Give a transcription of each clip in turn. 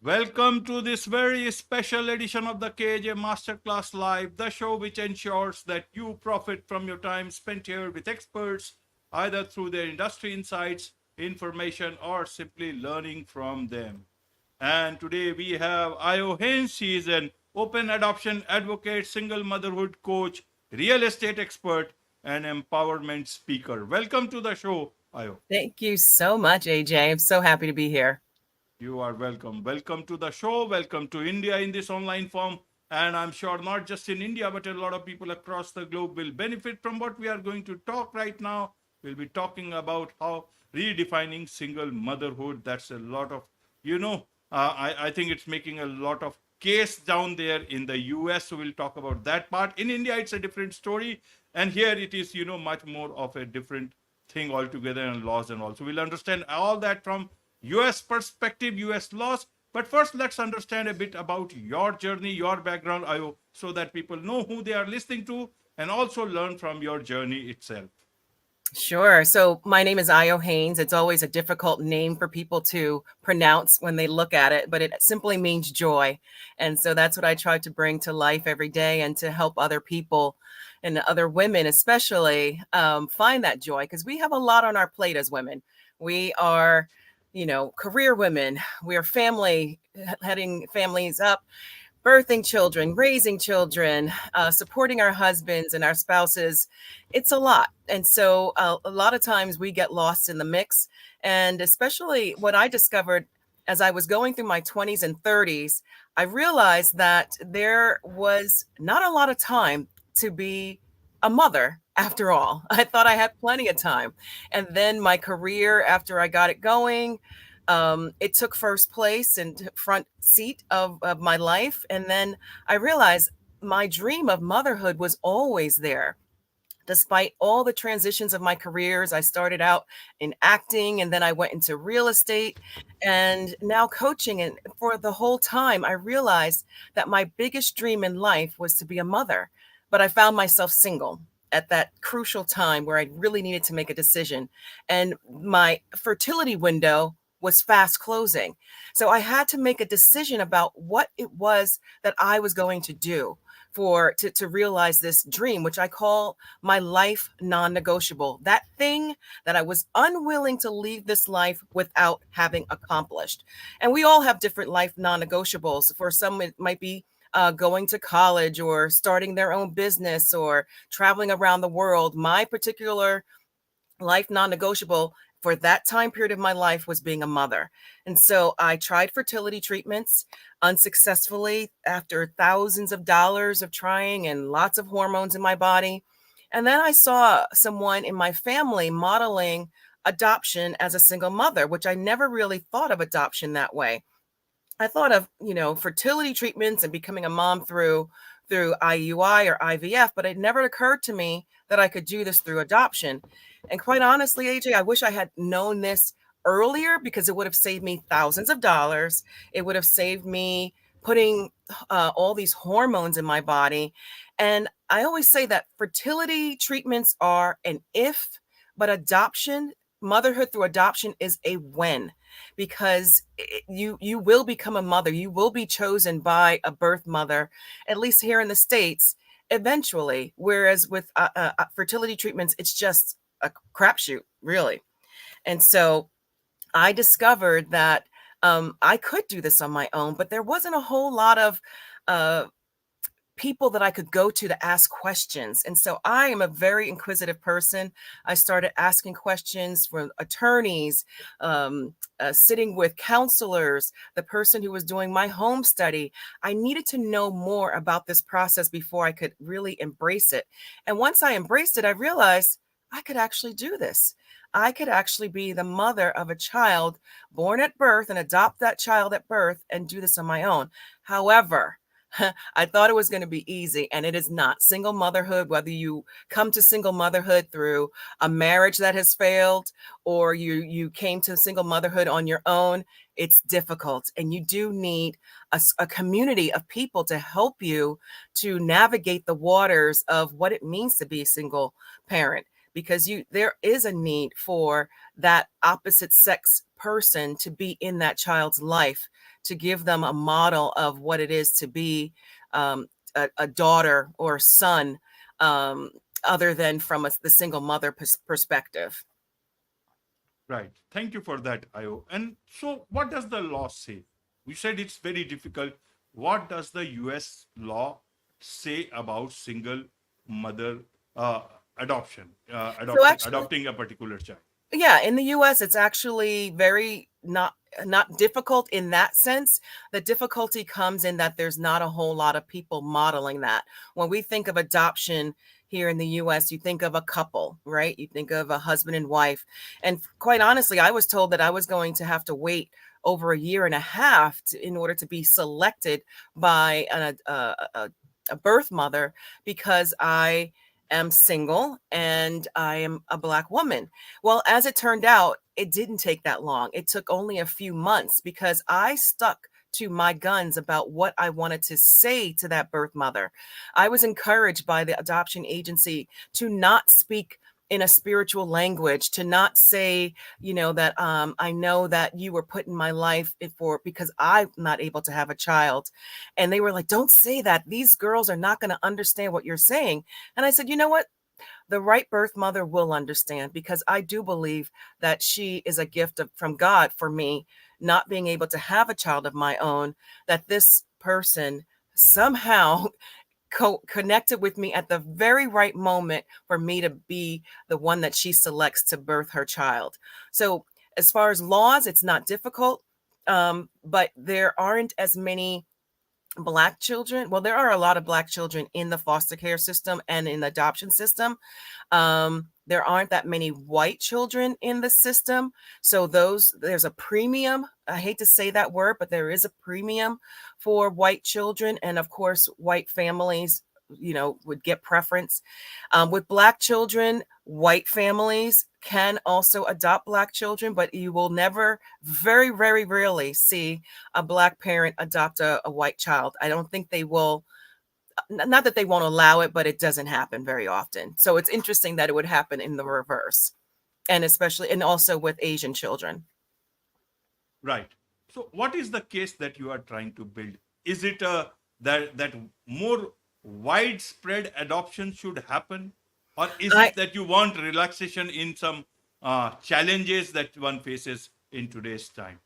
Welcome to this very special edition of the KJ Masterclass Live, the show which ensures that you profit from your time spent here with experts, either through their industry insights, information, or simply learning from them. And today we have Ayo Haynes. She is an open adoption advocate, single motherhood coach, real estate expert, and empowerment speaker. Welcome to the show, Ayo. Thank you so much, AJ. I'm so happy to be here. You are welcome. Welcome to the show. Welcome to India in this online form. And I'm sure not just in India, but a lot of people across the globe will benefit from what we are going to talk right now. We'll be talking about how redefining single motherhood. That's a lot of, I think it's making a lot of case down there in the US. So we'll talk about that part. In India, it's a different story. And here it is, much more of a different thing altogether and laws and all. So we'll understand all that from US perspective, US laws. But first, let's understand a bit about your journey, your background, Ayo, so that people know who they are listening to and also learn from your journey itself. Sure. So my name is Ayo Haynes. It's always a difficult name for people to pronounce when they look at it, but it simply means joy. And so that's what I try to bring to life every day and to help other people and other women, especially, find that joy because we have a lot on our plate as women. We are, career women. We are heading families up, birthing children, raising children, supporting our husbands and our spouses. It's a lot. And so a lot of times we get lost in the mix. And especially what I discovered as I was going through my 20s and 30s, I realized that there was not a lot of time to be a mother after all. I thought I had plenty of time. And then my career, after I got it going, it took first place and front seat of my life. And then I realized my dream of motherhood was always there. Despite all the transitions of my careers, I started out in acting and then I went into real estate and now coaching. And for the whole time, I realized that my biggest dream in life was to be a mother. But I found myself single at that crucial time where I really needed to make a decision. And my fertility window was fast closing. So I had to make a decision about what it was that I was going to do to realize this dream, which I call my life non-negotiable, that thing that I was unwilling to leave this life without having accomplished. And we all have different life non-negotiables. For some, it might be going to college or starting their own business or traveling around the world. My particular life non-negotiable for that time period of my life was being a mother. And so I tried fertility treatments unsuccessfully after thousands of dollars of trying and lots of hormones in my body. And then I saw someone in my family modeling adoption as a single mother, which I never really thought of adoption that way. I thought of, fertility treatments and becoming a mom through IUI or IVF, but it never occurred to me that I could do this through adoption. And quite honestly, AJ, I wish I had known this earlier because it would have saved me thousands of dollars. It would have saved me putting all these hormones in my body. And I always say that fertility treatments are an if, but motherhood through adoption is a when, because you will become a mother. You will be chosen by a birth mother, at least here in the States, eventually. Whereas with fertility treatments, it's just a crapshoot, really. And so I discovered that I could do this on my own, but there wasn't a whole lot of people that I could go to ask questions. And so I am a very inquisitive person. I started asking questions from attorneys, sitting with counselors, the person who was doing my home study. I needed to know more about this process before I could really embrace it. And once I embraced it, I realized I could actually do this. I could actually be the mother of a child born at birth and adopt that child at birth and do this on my own. However, I thought it was going to be easy, and it is not. Single motherhood, whether you come to single motherhood through a marriage that has failed or you came to single motherhood on your own, it's difficult. And you do need a community of people to help you to navigate the waters of what it means to be a single parent. because there is a need for that opposite sex person to be in that child's life, to give them a model of what it is to be um, a daughter or son, um, other than from the single mother perspective. Right. Thank you for that, Ayo. And so, what does the law say? You said it's very difficult. What does the US law say about single mother uh, adoption, So actually, adopting a particular child? yeah, in the US, it's actually very not difficult in that sense. The difficulty comes in that there's not a whole lot of people modeling that. When we think of adoption here in the US, you think of a couple, right? You think of a husband and wife. And quite honestly, I was told that I was going to have to wait over a year and a half in order to be selected by a birth mother, because I am single and I am a Black woman. Well, as it turned out, it didn't take that long. It took only a few months because I stuck to my guns about what I wanted to say to that birth mother. I was encouraged by the adoption agency to not speak in a spiritual language, to not say, that I know that you were put in my life for because I'm not able to have a child. And they were like, don't say that. These girls are not going to understand what you're saying. And I said, you know what? The right birth mother will understand, because I do believe that she is a gift from God for me, not being able to have a child of my own, that this person somehow connected with me at the very right moment for me to be the one that she selects to birth her child. So, as far as laws, it's not difficult, but there aren't as many Black children. Well, there are a lot of Black children in the foster care system and in the adoption system. There aren't that many white children in the system. So there's a premium. I hate to say that word, but there is a premium for white children. And of course, white families, would get preference. With Black children, white families can also adopt Black children, but you will never, very, very rarely see a Black parent adopt a white child. I don't think they will. Not that they won't allow it, but it doesn't happen very often. So it's interesting that it would happen in the reverse, and especially, and also with Asian children. Right. So, what is the case that you are trying to build? Is it that more widespread adoption should happen, or is I it that you want relaxation in some challenges that one faces in today's time?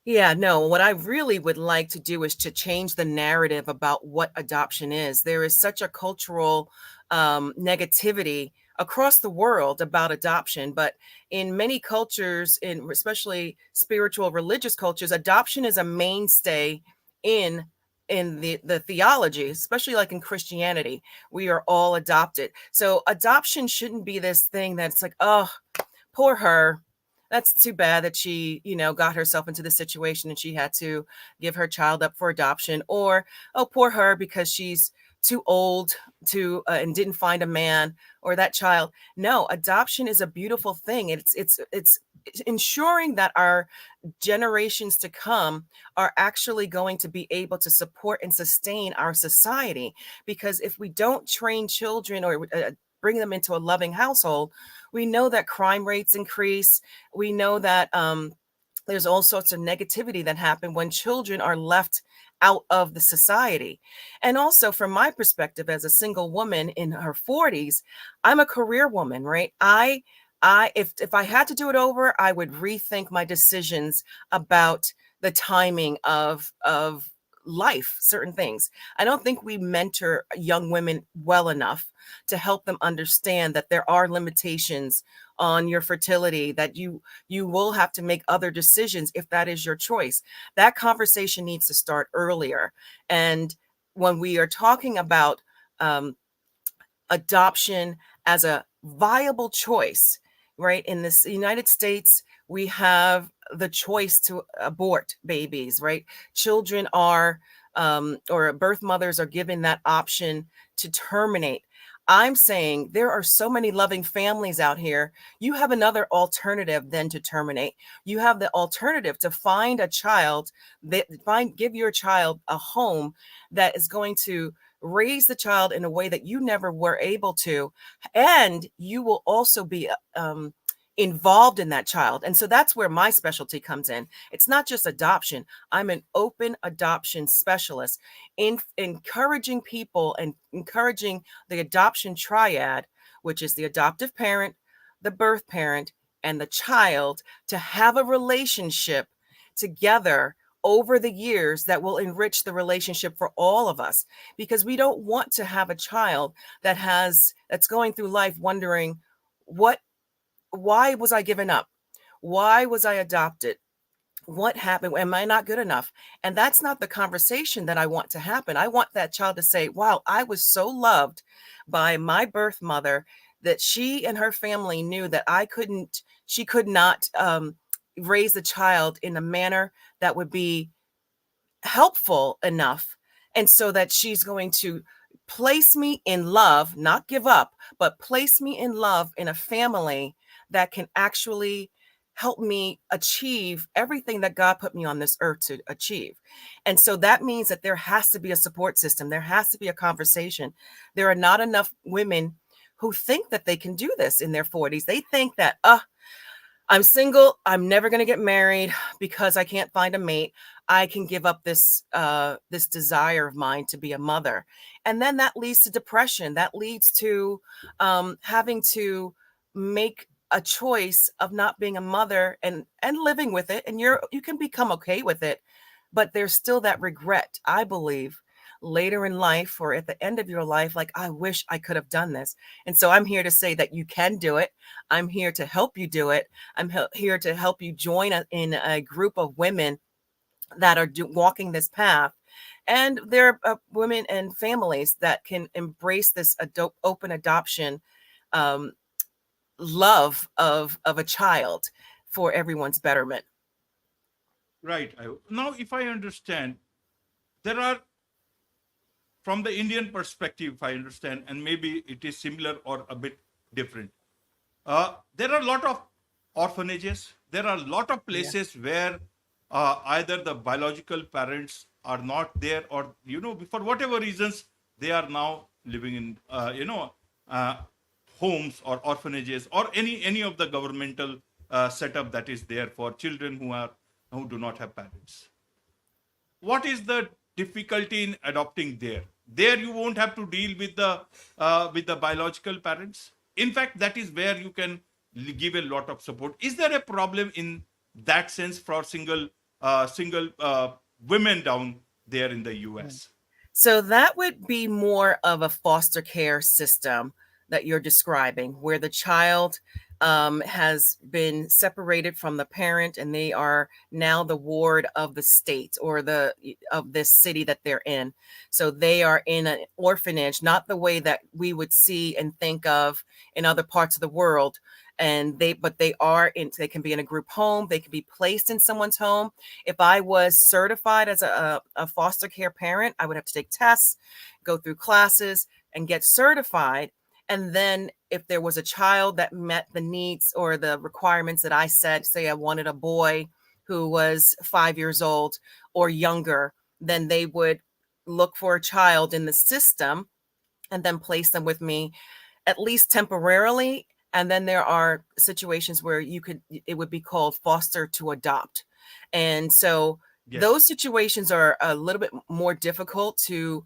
Yeah, no, what I really would like to do is to change the narrative about what adoption is. There is such a cultural negativity across the world about adoption, but in many cultures, in especially spiritual religious cultures, adoption is a mainstay in the theology, especially like in Christianity. We are all adopted. So adoption shouldn't be this thing that's like, oh, poor her. That's too bad that she, got herself into the situation and she had to give her child up for adoption. Or, oh, poor her because she's too old to and didn't find a man, or that child. No, adoption is a beautiful thing. It's ensuring that our generations to come are actually going to be able to support and sustain our society. Because if we don't train children or bring them into a loving household, we know that crime rates increase. We know that there's all sorts of negativity that happen when children are left out of the society. And also, from my perspective as a single woman in her 40s, I'm a career woman, right? If I had to do it over, I would rethink my decisions about the timing of life, certain things. I don't think we mentor young women well enough to help them understand that there are limitations on your fertility, that you will have to make other decisions if that is your choice. That conversation needs to start earlier. And when we are talking about um, adoption as a viable choice, right? In this United States, we have the choice to abort babies, right? Children are, or birth mothers are given that option to terminate. I'm saying there are so many loving families out here. You have another alternative than to terminate. You have the alternative to find a child, give your child a home that is going to raise the child in a way that you never were able to, and you will also be involved in that child. And so that's where my specialty comes in. It's not just adoption. I'm an open adoption specialist in encouraging people and encouraging the adoption triad, which is the adoptive parent, the birth parent, and the child, to have a relationship together over the years that will enrich the relationship for all of us, because we don't want to have a child that's going through life wondering, what why was I given up? Why was I adopted? What happened? Am I not good enough? And that's not the conversation that I want to happen. I want that child to say, wow, I was so loved by my birth mother that she and her family knew that she could not raise the child in a manner that would be helpful enough. And so that she's going to place me in love, not give up, but place me in love in a family that can actually help me achieve everything that God put me on this earth to achieve. And so that means that there has to be a support system. There has to be a conversation. There are not enough women who think that they can do this in their 40s. They think that, I'm single, I'm never going to get married because I can't find a mate. I can give up this desire of mine to be a mother. And then that leads to depression. That leads to having to make a choice of not being a mother and living with it. And you can become okay with it, but there's still that regret, I believe, later in life or at the end of your life, like, I wish I could have done this. And so I'm here to say that you can do it. I'm here to help you do it. I'm here to help you join in a group of women that are walking this path. And there are women and families that can embrace this open adoption love of a child for everyone's betterment. Right. Now, if I understand, there are, from the Indian perspective, if I understand, and maybe it is similar or a bit different. There are a lot of orphanages. There are a lot of Yeah. places where either the biological parents are not there, or for whatever reasons they are now living in uh, homes or orphanages or any of the governmental setup that is there for children who do not have parents. What is the difficulty in adopting there? There you won't have to deal with the biological parents. In fact, that is where you can give a lot of support. Is there a problem in that sense for single women down there in the US? So that would be more of a foster care system that you're describing, where the child has been separated from the parent, and they are now the ward of the state or of this city that they're in. So they are in an orphanage, not the way that we would see and think of in other parts of the world. And they can be in a group home. They can be placed in someone's home. If I was certified as a foster care parent, I would have to take tests, go through classes, and get certified. And then if there was a child that met the needs or the requirements that I said, say I wanted a boy who was 5 years old or younger, then they would look for a child in the system and then place them with me, at least temporarily. And then there are situations where it would be called foster to adopt. And so Yes. those situations are a little bit more difficult to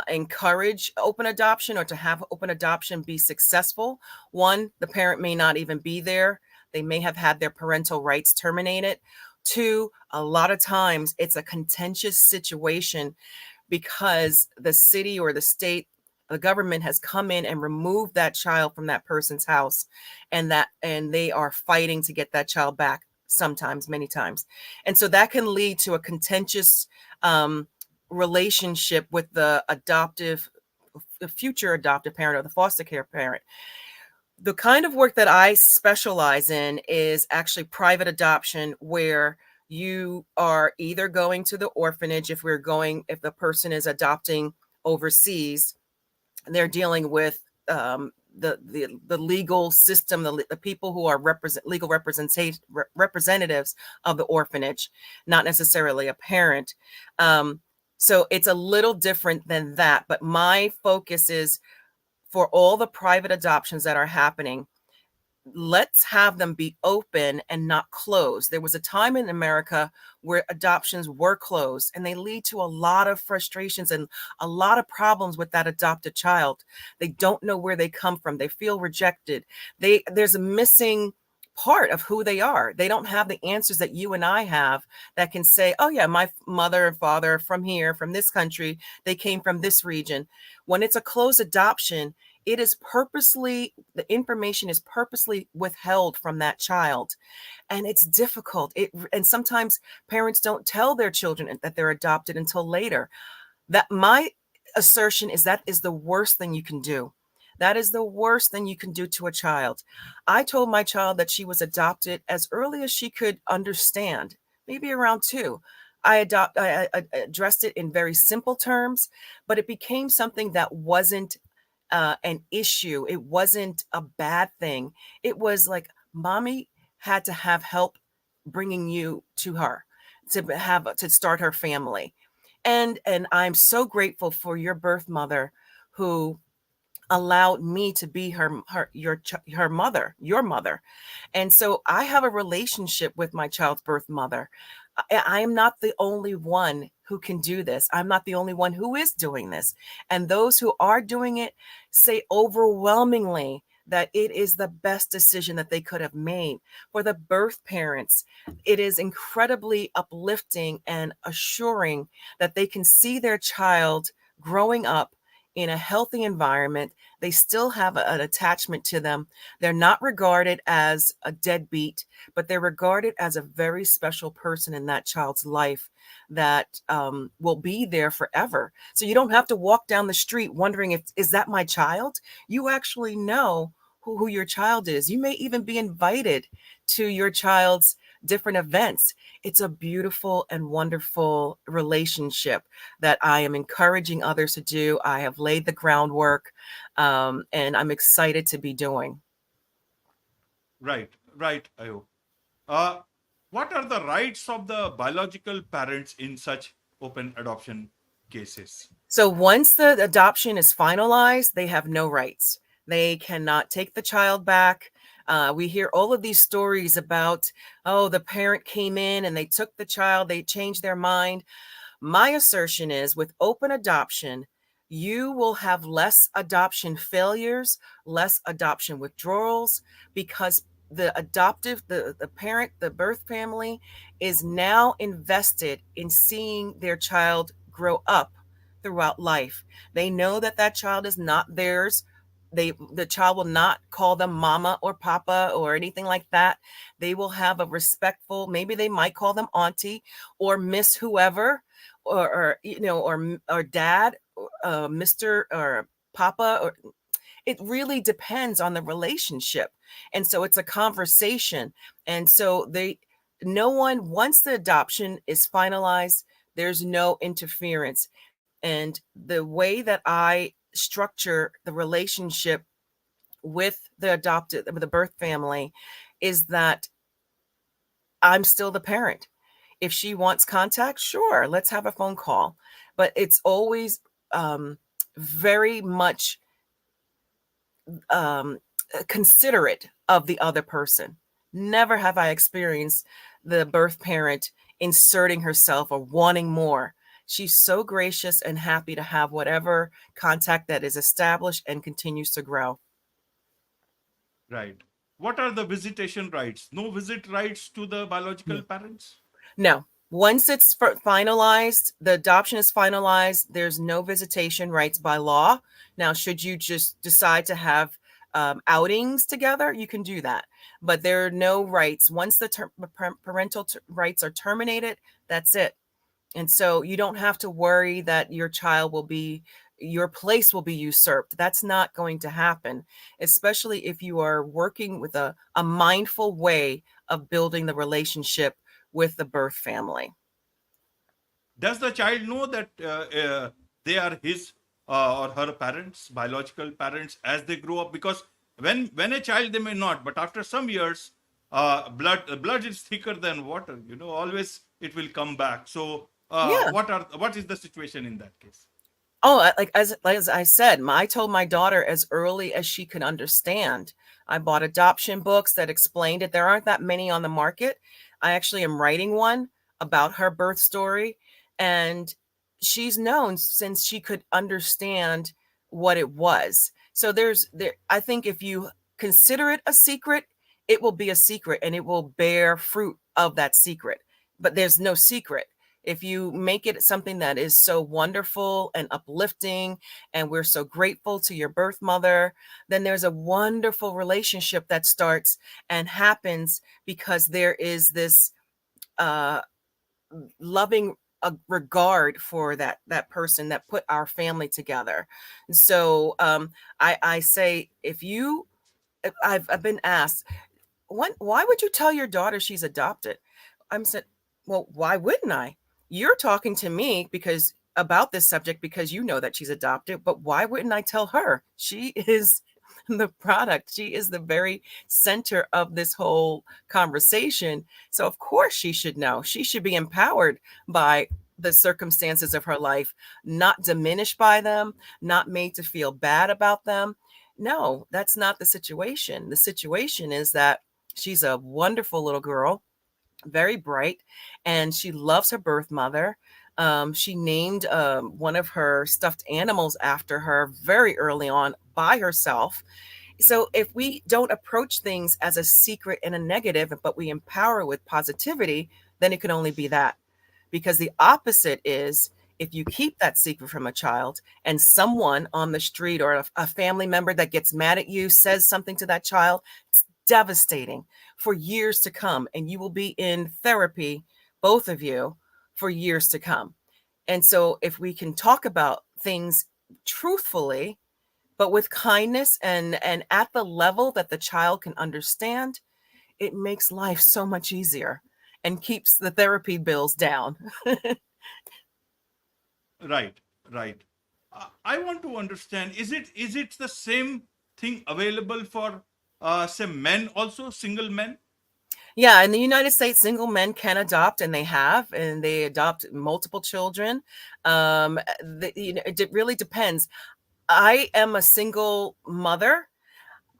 encourage open adoption or to have open adoption be successful. One, the parent may not even be there. They may have had their parental rights terminated. Two, a lot of times it's a contentious situation because the city or the state, the government has come in and removed that child from that person's house, and they are fighting to get that child back, sometimes, many times. And so that can lead to a contentious relationship with the future adoptive parent or the foster care parent. The kind of work that I specialize in is actually private adoption, where you are either going to the orphanage if the person is adopting overseas. They're dealing with the legal system, the people who are legal representatives of the orphanage, not necessarily a parent. So it's a little different than that. But my focus is for all the private adoptions that are happening, let's have them be open and not closed. There was a time in America where adoptions were closed, and they lead to a lot of frustrations and a lot of problems with that adopted child. They don't know where they come from. They feel rejected. There's a missing part of who they are. They don't have the answers that you and I have that can say, oh yeah, my mother and father are from here, from this country, they came from this region. When it's a closed adoption, it is purposely, the information is purposely withheld from that child, and it's difficult. And sometimes parents don't tell their children that they're adopted until later. That my assertion is that is the worst thing you can do. That is the worst thing you can do to a child. I told my child that she was adopted as early as she could understand, maybe around 2. I addressed it in very simple terms, but it became something that wasn't an issue. It wasn't a bad thing. It was like mommy had to have help bringing you to her to start her family. And I'm so grateful for your birth mother who allowed me to be her mother, your mother. And so I have a relationship with my child's birth mother. I am not the only one who can do this. I'm not the only one who is doing this. And those who are doing it say overwhelmingly that it is the best decision that they could have made. For the birth parents, it is incredibly uplifting and assuring that they can see their child growing up in a healthy environment. They still have an attachment to them. They're not regarded as a deadbeat, but they're regarded as a very special person in that child's life that will be there forever. So you don't have to walk down the street wondering if is that my child? You actually know who your child is. You may even be invited to your child's different events. It's a beautiful and wonderful relationship that I am encouraging others to do. I have laid the groundwork, and I'm excited to be doing. Right, right, Ayo. Uh, what are the rights of the biological parents in such open adoption cases? So once the adoption is finalized, they have no rights. They cannot take the child back. We hear all of these stories about, oh, the parent came in and they took the child, they changed their mind. My assertion is with open adoption, you will have less adoption failures, less adoption withdrawals, because the parent, the birth family is now invested in seeing their child grow up throughout life. They know that that child is not theirs. The child will not call them mama or papa or anything like that. They will have a respectful, maybe they might call them auntie or miss whoever, or dad, Mr. or papa, or it really depends on the relationship. And so it's a conversation. And so no one, once the adoption is finalized, there's no interference. And the way that I structure the relationship with the birth family is that I'm still the parent. If she wants contact, sure, let's have a phone call. But it's always very much considerate of the other person. Never have I experienced the birth parent inserting herself or wanting more. She's so gracious and happy to have whatever contact that is established and continues to grow. Right. What are the visitation rights? No visit rights to the biological parents? No. Once it's finalized, the adoption is finalized, there's no visitation rights by law. Now, should you just decide to have outings together, you can do that. But there are no rights. Once the parental rights are terminated, that's it. And so you don't have to worry that your place will be usurped. That's not going to happen, especially if you are working with a mindful way of building the relationship with the birth family. Does the child know that they are his or her parents, biological parents, as they grow up? Because when a child, they may not, but after some years, blood is thicker than water. Always it will come back. So Yeah. what is the situation in that case? Oh, like as I said, I told my daughter as early as she could understand. I bought adoption books that explained it. There aren't that many on the market. I actually am writing one about her birth story, and she's known since she could understand what it was. So there I think if you consider it a secret, it will be a secret and it will bear fruit of that secret. But there's no secret if you make it something that is so wonderful and uplifting, and we're so grateful to your birth mother, then there's a wonderful relationship that starts and happens because there is this uh, loving regard for that person that put our family together. So I say, if you, I've been asked, why would you tell your daughter she's adopted? I'm said, well, why wouldn't I? You're talking to me because about this subject because you know that she's adopted, but why wouldn't I tell her? She is the product. She is the very center of this whole conversation. So of course she should know. She should be empowered by the circumstances of her life, not diminished by them, not made to feel bad about them. No, that's not the situation. The situation is that she's a wonderful little girl, very bright, and she loves her birth mother. She named one of her stuffed animals after her very early on by herself. So if we don't approach things as a secret and a negative, but we empower with positivity, then it can only be that. Because the opposite is, if you keep that secret from a child and someone on the street or a family member that gets mad at you says something to that child, it's devastating for years to come. And you will be in therapy, both of you, for years to come. And so if we can talk about things truthfully, but with kindness and at the level that the child can understand, it makes life so much easier and keeps the therapy bills down. Right, right. I want to understand, is it the same thing available for say men also, single men? Yeah, in the United States, single men can adopt, and they have, and they adopt multiple children. It really depends. I am a single mother.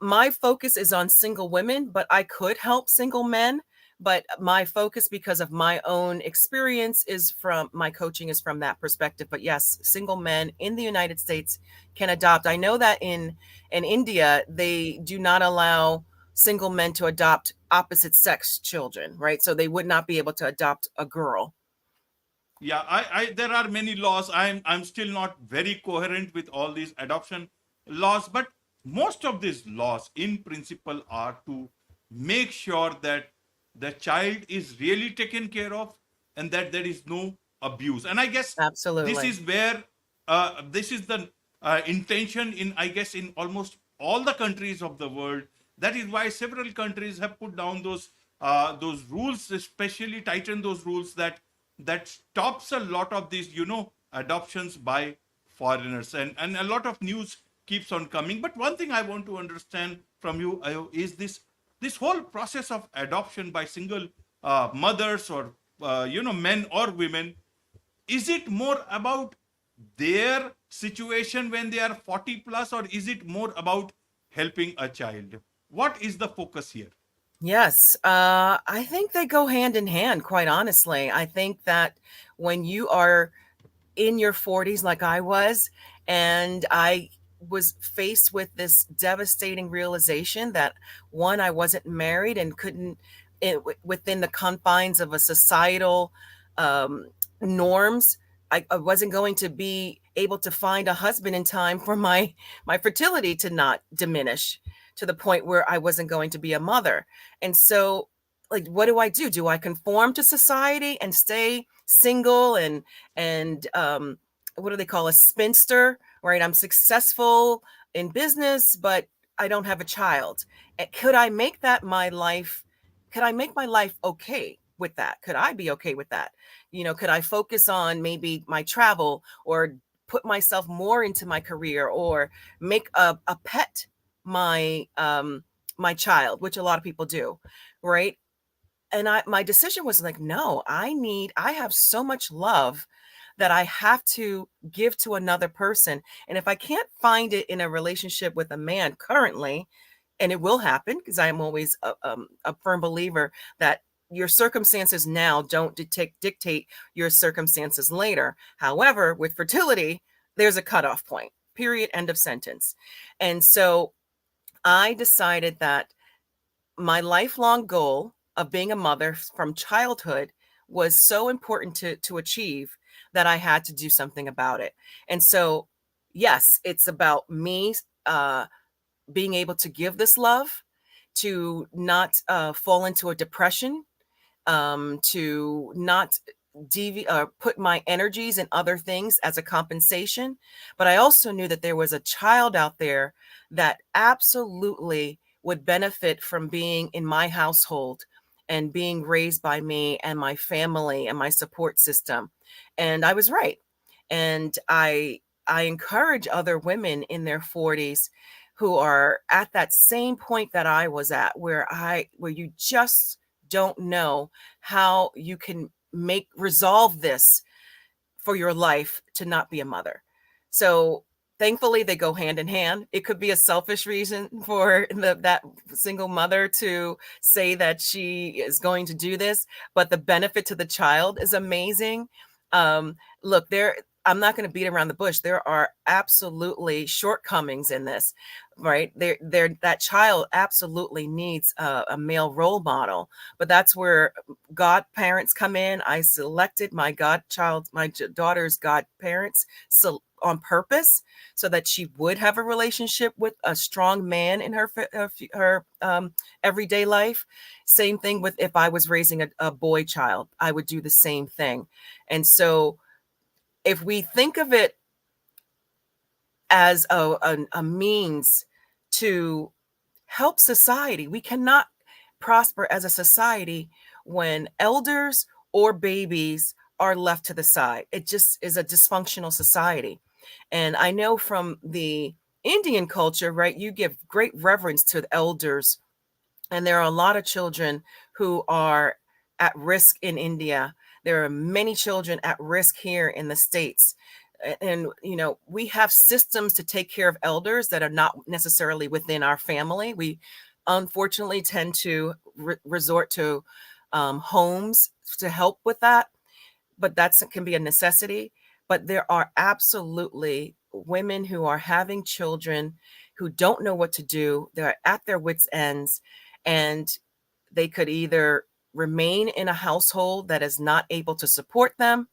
My focus is on single women, but I could help single men. But my focus, because of my own experience, is from my coaching is from that perspective. But yes, single men in the United States can adopt. I know that in India they do not allow single men to adopt opposite sex children, right? So they would not be able to adopt a girl. Yeah, I there are many laws. I'm still not very coherent with all these adoption laws, but most of these laws in principle are to make sure that the child is really taken care of and that there is no abuse. And I guess this Absolutely. is where this is the intention in, I guess, in almost all the countries of the world. That is why several countries have put down those rules, especially tighten those rules that stops a lot of these, adoptions by foreigners, and a lot of news keeps on coming. But one thing I want to understand from you, Ayo, is this whole process of adoption by single mothers, or men or women. Is it more about their situation when they are 40 plus, or is it more about helping a child? What is the focus here? Yes, I think they go hand in hand, quite honestly. I think that when you are in your 40s, like I was, and I was faced with this devastating realization that, one, I wasn't married and couldn't, within the confines of a societal um, norms, I wasn't going to be able to find a husband in time for my fertility to not diminish to the point where I wasn't going to be a mother. And so, like, what do I do? Do I conform to society and stay single and what do they call a spinster, right? I'm successful in business, but I don't have a child. Could I make that my life? Could I make my life okay with that? Could I be okay with that? Could I focus on maybe my travel, or put myself more into my career, or make a pet my my child, which a lot of people do, right? and my decision was like, no, I have so much love that I have to give to another person. And if I can't find it in a relationship with a man currently, and it will happen because I am always a firm believer that your circumstances now don't dictate your circumstances later. However, with fertility, there's a cutoff point, period, end of sentence. And so I decided that my lifelong goal of being a mother from childhood was so important to achieve that I had to do something about it. And so, yes, it's about me being able to give this love, to not fall into a depression, to not put my energies in other things as a compensation. But I also knew that there was a child out there that absolutely would benefit from being in my household and being raised by me and my family and my support system. And I was right. And I encourage other women in their 40s who are at that same point that I was at, where you just don't know how you can resolve this for your life to not be a mother. So thankfully they go hand in hand. It could be a selfish reason for that single mother to say that she is going to do this, but the benefit to the child is amazing. Look, I'm not going to beat around the bush. There are absolutely shortcomings in this, right? That child absolutely needs a male role model, but that's where godparents come in. I selected my daughter's godparents on purpose so that she would have a relationship with a strong man in her everyday life. Same thing with if I was raising a boy child, I would do the same thing. And so if we think of it as a means to help society, we cannot prosper as a society when elders or babies are left to the side. It just is a dysfunctional society. And I know from the Indian culture, right, you give great reverence to the elders. And there are a lot of children who are at risk in India. There are many children at risk here in the States. And, we have systems to take care of elders that are not necessarily within our family. We unfortunately tend to resort to homes to help with that, but that can be a necessity. But there are absolutely women who are having children who don't know what to do. They're at their wits' ends, and they could either remain in a household that is not able to support them,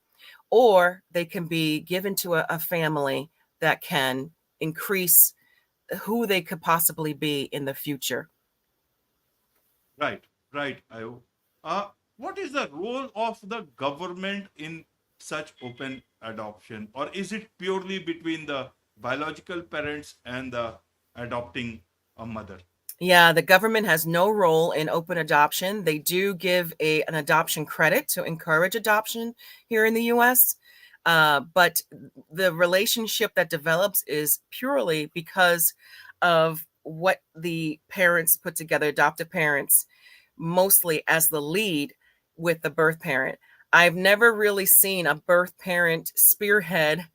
or they can be given to a family that can increase who they could possibly be in the future. Right, right. What is the role of the government in such open adoption, or is it purely between the biological parents and the adopting a mother? Yeah, the government has no role in open adoption. They do give an adoption credit to encourage adoption here in the US. But the relationship that develops is purely because of what the parents put together, adoptive parents, mostly as the lead with the birth parent. I've never really seen a birth parent spearhead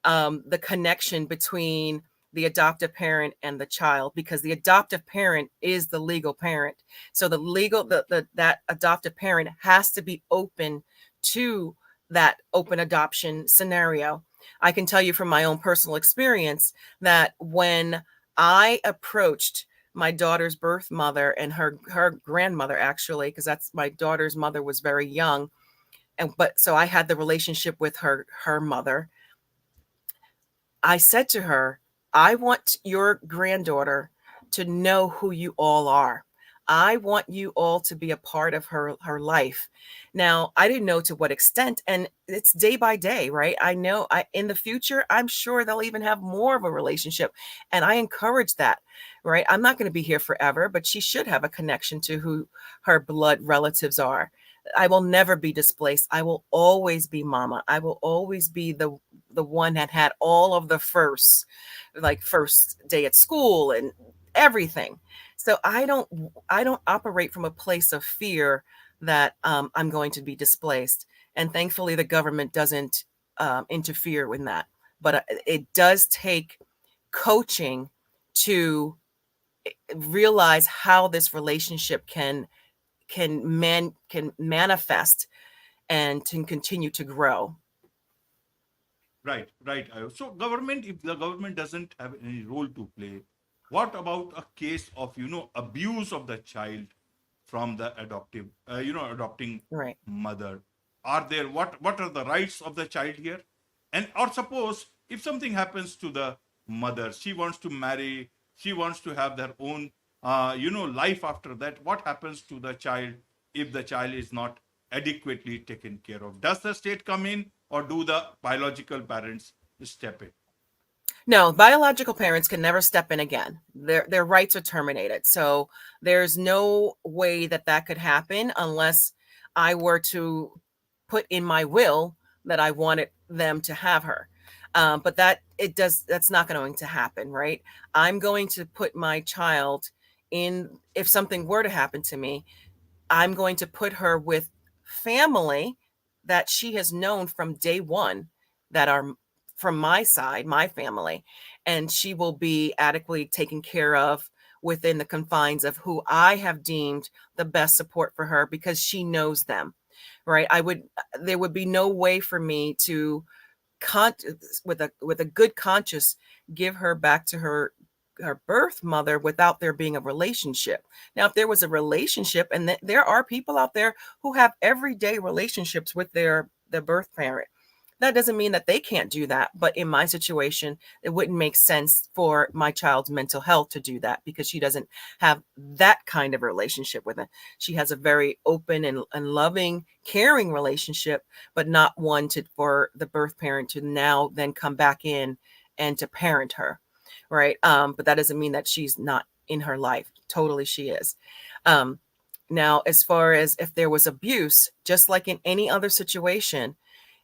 the connection between the adoptive parent and the child, because the adoptive parent is the legal parent. So that adoptive parent has to be open to that open adoption scenario. I can tell you from my own personal experience that when I approached my daughter's birth mother and her grandmother, actually, because that's my daughter's mother was very young, but so I had the relationship with her mother. I said to her, I want your granddaughter to know who you all are. I want you all to be a part of her life. Now, I didn't know to what extent, and it's day by day, right? I know in the future, I'm sure they'll even have more of a relationship. And I encourage that, right? I'm not going to be here forever, but she should have a connection to who her blood relatives are. I will never be displaced. I will always be mama. I will always be the one that had all of the first, like first day at school and everything. So I don't operate from a place of fear that I'm going to be displaced. And thankfully, the government doesn't interfere with that. But it does take coaching to realize how this relationship can manifest and to continue to grow. Right, right. So government, if the government doesn't have any role to play, what about a case of, abuse of the child from the adopting Right. mother? Are there, what are the rights of the child here? And or suppose if something happens to the mother, she wants to marry, she wants to have their own life after that. What happens to the child if the child is not adequately taken care of? Does the state come in, or do the biological parents step in? No, biological parents can never step in again. Their rights are terminated. So there's no way that that could happen unless I were to put in my will that I wanted them to have her. But that's not going to happen, right? I'm going to put my child in, if something were to happen to me, I'm going to put her with family that she has known from day one, that are from my side, my family, and she will be adequately taken care of within the confines of who I have deemed the best support for her, because she knows them, right? There would be no way for me to con- with a good conscience give her back to her birth mother without there being a relationship. Now, if there was a relationship, and there are people out there who have everyday relationships with their birth parent, that doesn't mean that they can't do that. But in my situation, it wouldn't make sense for my child's mental health to do that, because she doesn't have that kind of relationship with it. She has a very open and loving, caring relationship, but not one for the birth parent to now then come back in and to parent her. Right. But that doesn't mean that she's not in her life. Totally she is. Um, Now, as far as if there was abuse, just like in any other situation,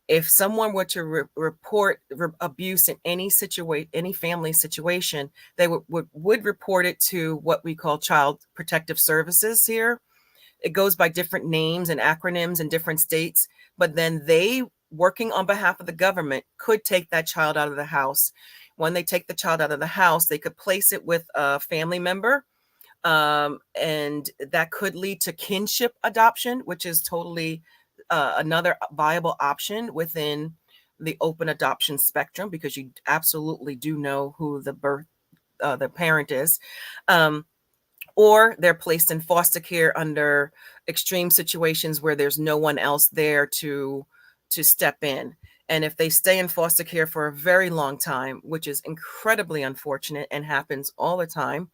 if someone were to report abuse in any family situation, they would report it to what we call Child Protective Services here. It goes by different names and acronyms in different states, but then they, working on behalf of the government, could take that child out of the house. When they take the child out of the house, they could place it with a family member, and that could lead to kinship adoption, which is totally another viable option within the open adoption spectrum, because you absolutely do know who the parent is. Um, or they're placed in foster care under extreme situations where there's no one else there to step in. And if they stay in foster care for a very long time, which is incredibly unfortunate and happens all the time,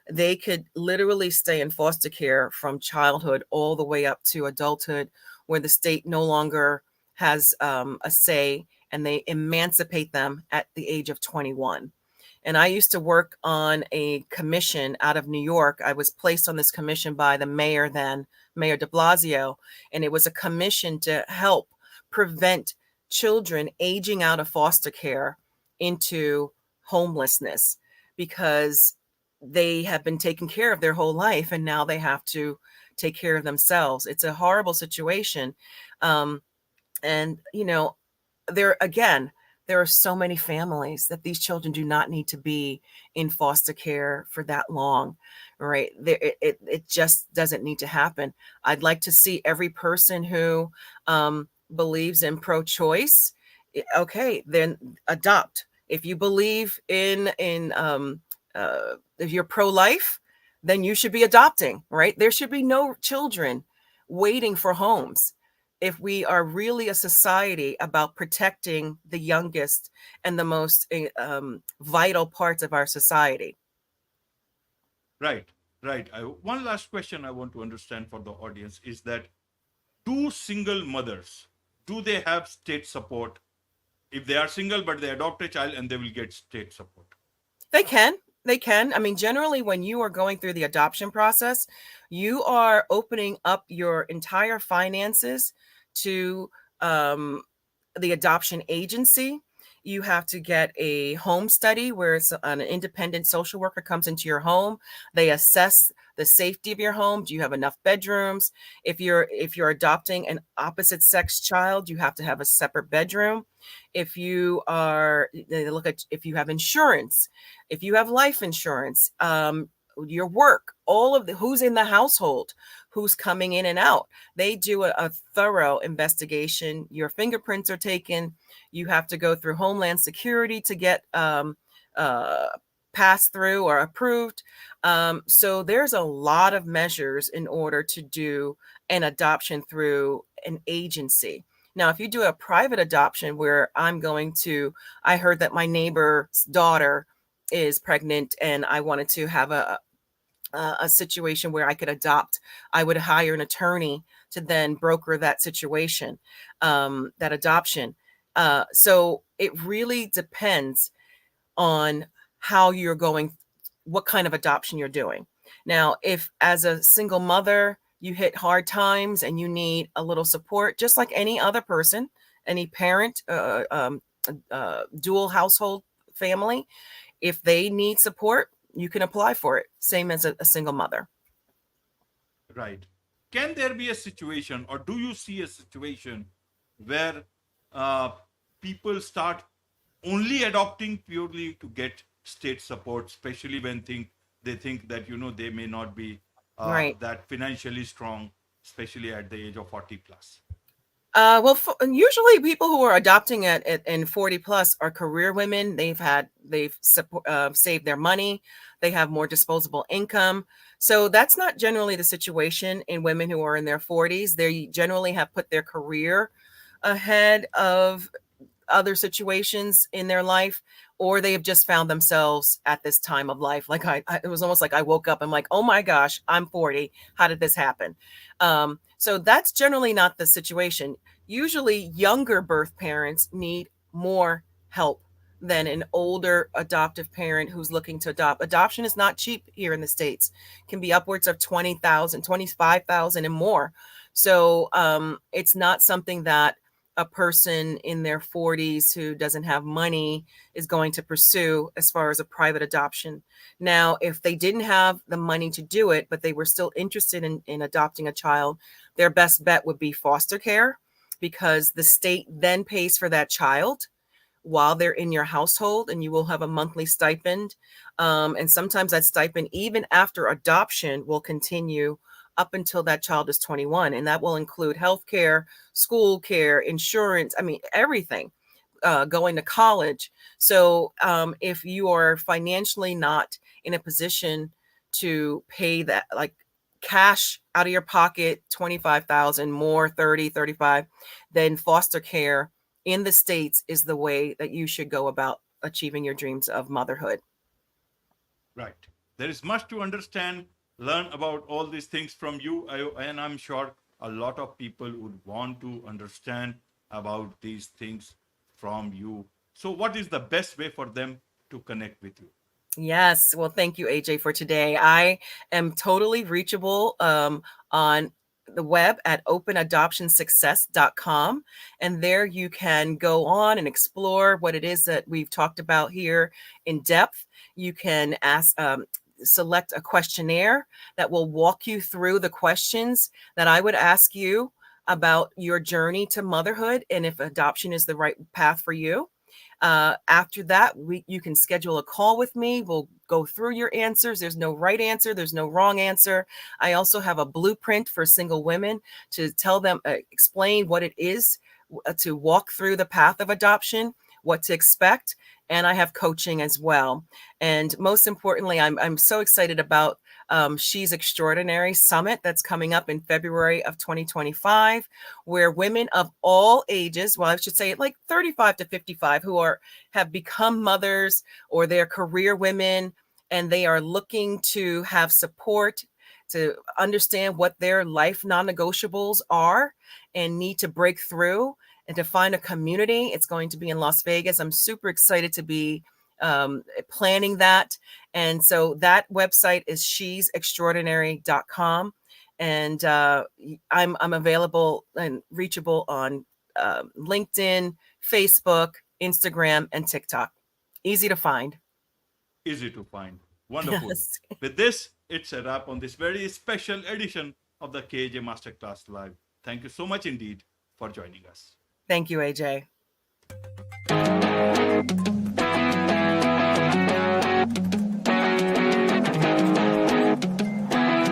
they could literally stay in foster care from childhood all the way up to adulthood, where the state no longer has a say, and they emancipate them at the age of 21. And I used to work on a commission out of New York. I was placed on this commission by the mayor then, Mayor de Blasio, and it was a commission to help prevent children aging out of foster care into homelessness, because they have been taken care of their whole life and now they have to take care of themselves. It's a horrible situation. Um, and, there again, there are so many families that these children do not need to be in foster care for that long, right? It just doesn't need to happen. I'd like to see every person who believes in pro-choice, okay, then adopt. If you believe if you're pro-life, then you should be adopting, right? There should be no children waiting for homes if we are really a society about protecting the youngest and the most vital parts of our society. Right, right. One last question I want to understand for the audience is that, do single mothers, do they have state support if they are single but they adopt a child, and they will get state support? They can. They can. I mean, generally, when you are going through the adoption process, you are opening up your entire finances to um, the adoption agency. you have to get a home study where it's an independent social worker comes into your home. They assess the safety of your home. Do you have enough bedrooms? If you're adopting an opposite sex child, you have to have a separate bedroom. If you are, they look at if you have insurance, if you have life insurance, your work, all of the who's in the household, who's coming in and out. They do a thorough investigation. Your fingerprints are taken. You have to go through Homeland Security to get uh, passed through or approved. So there's a lot of measures in order to do an adoption through an agency. Now, if you do a private adoption where I heard that my neighbor's daughter is pregnant and I wanted to have a situation where I could adopt, I would hire an attorney to then broker that situation, that adoption. So it really depends on how you're going, what kind of adoption you're doing. Now, if as a single mother, you hit hard times and you need a little support, just like any other person, any parent, dual household family, if they need support, you can apply for it, same as a single mother. Right. Can there be a situation, or do you see a situation where uh, people start only adopting purely to get state support, especially when they think that they may not be Right. that financially strong, especially at the age of 40 plus. Well, usually people who are adopting at in 40 plus are career women. They've saved their money. They have more disposable income. So that's not generally the situation in women who are in their 40s. They generally have put their career ahead of other situations in their life, or they have just found themselves at this time of life. Like it was almost like I woke up. I'm like, oh my gosh, I'm 40. How did this happen? So that's generally not the situation. Usually, younger birth parents need more help than an older adoptive parent who's looking to adopt. Adoption is not cheap here in the States. It can be upwards of 20,000, 25,000, and more. So it's not something that a person in their 40s who doesn't have money is going to pursue as far as a private adoption. Now, if they didn't have the money to do it, but they were still interested in adopting a child, their best bet would be foster care, because the state then pays for that child while they're in your household, and you will have a monthly stipend. And sometimes that stipend, even after adoption, will continue up until that child is 21. And that will include health care, school care, insurance, I mean, everything, going to college. So if you are financially not in a position to pay that, like cash out of your pocket, 25,000 more, 30, 35, then foster care in the States is the way that you should go about achieving your dreams of motherhood. Right. There is much to understand, learn about all these things from you, and I'm sure a lot of people would want to understand about these things from you. So, what is the best way for them to connect with you? Yes. Well, thank you, AJ, for today. I am totally reachable on the web at openadoptionsuccess.com. And there you can go on and explore what it is that we've talked about here in depth. You can select a questionnaire that will walk you through the questions that I would ask you about your journey to motherhood and if adoption is the right path for you. After that, you can schedule a call with me. We'll go through your answers. There's no right answer. There's no wrong answer. I also have a blueprint for single women to tell them, explain what it is to walk through the path of adoption, what to expect. And I have coaching as well. And most importantly, I'm so excited about She's Extraordinary Summit that's coming up in February of 2025, where women of all ages, well, I should say like 35 to 55, who have become mothers or they're career women, and they are looking to have support to understand what their life non-negotiables are and need to break through and to find a community. It's going to be in Las Vegas. I'm super excited to be planning that. And so that website is shesextraordinary.com. And I'm available and reachable on LinkedIn, Facebook, Instagram, and TikTok. Easy to find. Easy to find. Wonderful. Yes. With this, it's a wrap on this very special edition of the KJ Masterclass Live. Thank you so much indeed for joining us. Thank you, AJ.